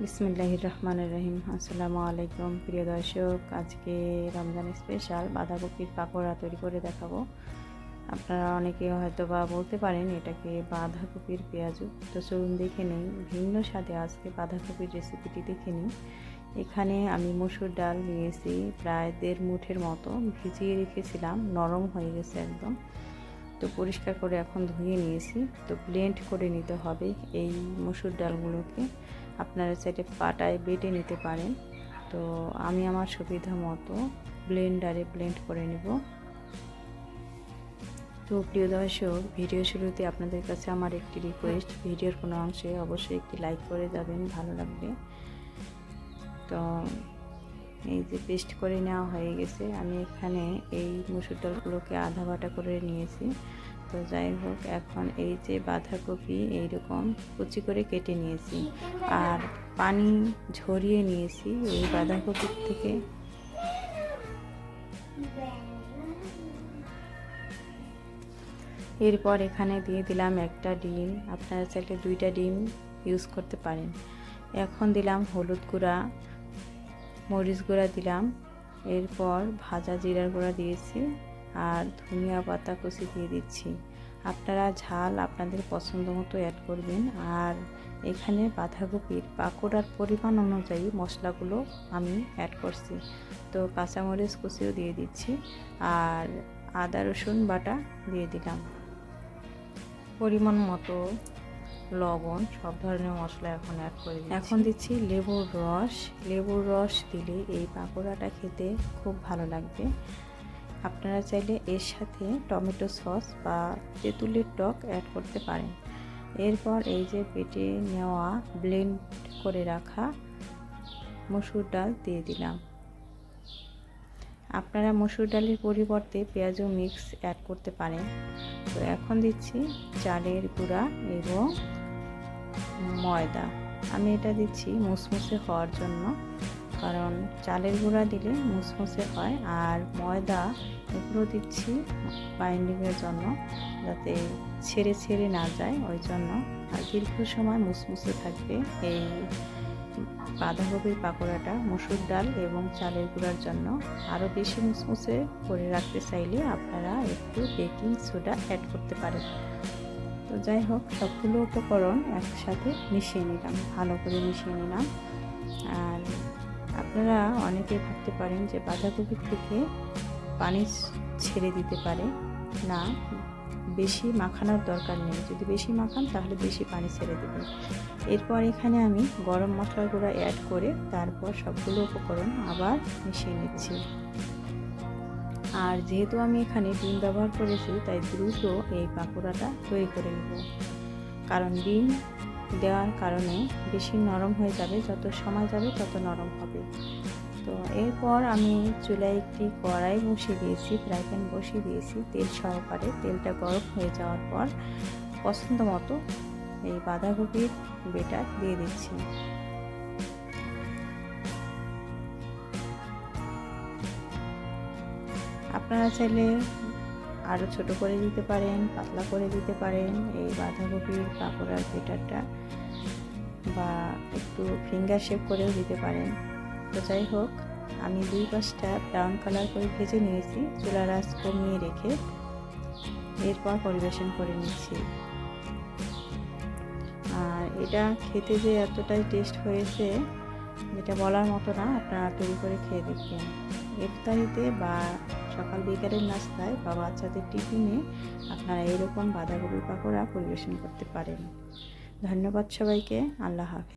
বিসমিল্লাহির রহমানির রহিম। আসসালামু আলাইকুম প্রিয় দর্শক, আজকে রমজান স্পেশাল বাঁধাকপির পাকোড়া তৈরি করে দেখাবো। আপনারা অনেকে হয়তো বা বলতে পারেন এটাকে বাঁধাকপির পেঁয়াজু। তো চলুন দেখে নেই ভিন্ন স্বাদে আজকে বাঁধাকপির রেসিপিটি দেখে নিই। এখানে আমি মসুর ডাল নিয়েছি প্রায় 1.5 মুঠের মতো, ভিজিয়ে রেখেছিলাম, নরম হয়ে গেছে একদম। তো পরিষ্কার করে এখন ধুয়ে নিয়েছি। তো ব্লেন্ড করে নিতে হবে এই মসুর ডালগুলোকে। আপনারা চাইলে পাটায় বেটে নিতে পারেন। তো আমি আমার সুবিধা মতো ব্লেন্ডারে ব্লেন্ড করে নেব। তো প্রিয় দর্শক, ভিডিও শুরুতে আপনাদের কাছে আমার একটি রিকোয়েস্ট, ভিডিওর কোনো অংশে অবশ্যই একটি লাইক করে যাবেন ভালো লাগবে। তো এই যে পেস্ট করে নেওয়া হয়ে গেছে। আমি এখানে এই মসুর ডালগুলোকে আধা বাটা করে নিয়েছি। তো যাই হোক, এখন এই যে বাঁধাকপি এইরকম কুচি করে কেটে নিয়েছি আর পানি ঝরিয়ে নিয়েছি এই বাঁধাকপির থেকে। এরপর এখানে দিয়ে দিলাম একটা ডিম, আপনারা চাইলে 2টা ডিম ইউজ করতে পারেন। এখন দিলাম হলুদ গুঁড়া, মরিচ গুঁড়া দিলাম, এরপর ভাজা জিরার গুঁড়া দিয়েছি আর ধনিয়া পাতা কুচি দিয়ে দিচ্ছি। আপনারা ঝাল আপনাদের পছন্দ মতো অ্যাড করবেন। আর এখানে বাঁধাকপির পাকোড়ার পরিমাণ অনুযায়ী মশলাগুলো আমি অ্যাড করছি। তো কাঁচামরিচ কুচিও দিয়ে দিচ্ছি আর আদা রসুন বাটা দিয়ে দিলাম, পরিমাণ মতো লবণ, সব ধরনের মশলা এখন অ্যাড করে দিচ্ছি। এখন দিচ্ছি লেবুর রস। লেবুর রস দিলে এই পাকোড়াটা খেতে খুব ভালো লাগবে। আপনারা চাইলে এর সাথে টমেটো সস বা তেঁতুলের টক অ্যাড করতে পারেন। এরপর এই যে বেটে নেওয়া ব্লেন্ড করে রাখা মসুর ডাল দিয়ে দিলাম। আপনারা মসুর ডালের পরিবর্তে পেঁয়াজও মিক্স অ্যাড করতে পারেন। তো এখন দিচ্ছি চালের গুঁড়া এবং ময়দা। আমি এটা দিচ্ছি মুসমুসে হওয়ার জন্য, কারণ চালের গুঁড়া দিলে মুসমুসে হয়, আর ময়দা এগুলো দিচ্ছি বাইন্ডিংয়ের জন্য, যাতে ছেড়ে ছেড়ে না যায় ওই জন্য, আর দীর্ঘ সময় মুসমুসে থাকবে। এই বাঁধাকপির পাকোড়াটা মসুর ডাল এবং চালের গুঁড়ার জন্য আরও বেশি মুসমুসে করে রাখতে চাইলে আপনারা একটু বেকিং সোডা অ্যাড করতে পারেন। তো যাই হোক, সবগুলো উপকরণ একসাথে মিশিয়ে নিলাম, ভালো করে মিশিয়ে নিলাম। আর আপনারা অনেকেই ভাবতে পারেন যে বাঁধাকপির থেকে পানি ছেড়ে দিতে পারে, না, বেশি মাখানোর দরকার নেই। যদি বেশি মাখান তাহলে বেশি পানি ছেড়ে দেবে। এরপর এখানে আমি গরম মশলার গুঁড়া অ্যাড করে তারপর সবগুলো উপকরণ আবার মিশিয়ে নিচ্ছি। আর যেহেতু আমি এখানে ডিম ব্যবহার করেছি, তাই দ্রুত এই পাকোড়াটা তৈরি করে নেব, কারণ ডিম দেওয়ার কারণে বেশি নরম হয়ে যাবে, যত সময় যাবে তত নরম হবে। তো এরপর আমি চুলায় একটি কড়াই বসিয়ে দিয়েছি, ফ্রাই প্যান বসিয়ে দিয়েছি তেল সহকারে। তেলটা গরম হয়ে যাওয়ার পর পছন্দ মতো এই বাঁধাকপির বেটার দিয়ে দিচ্ছি। আপনারা চাইলে আরও ছোট করে দিতে পারেন, পাতলা করে দিতে পারেন এই বাঁধাকপির পাকোড়ার বেটারটা, বা একটু ফিঙ্গার শেপ করেও দিতে পারেন। তো যাই হোক, আমি 2 পাশটা ব্রাউন কালার করে ভেজে নিয়েছি চুলার আঁচ কমিয়ে রেখে। এরপর পরিবেশন করে নিচ্ছি। আর এটা খেতে যে এতটাই টেস্ট হয়েছে যেটা বলার মতো না, আপনারা তৈরি করে খেয়ে দেখবেন। ইফতারিতে বা সকাল বিকালের নাস্তায় বা বাচ্চাদের টিফিনে আপনারা এরকম বাঁধাকপি পাকোড়া পরিবেশন করতে পারেন। ধন্যবাদ সবাইকে। আল্লাহ হাফেজ।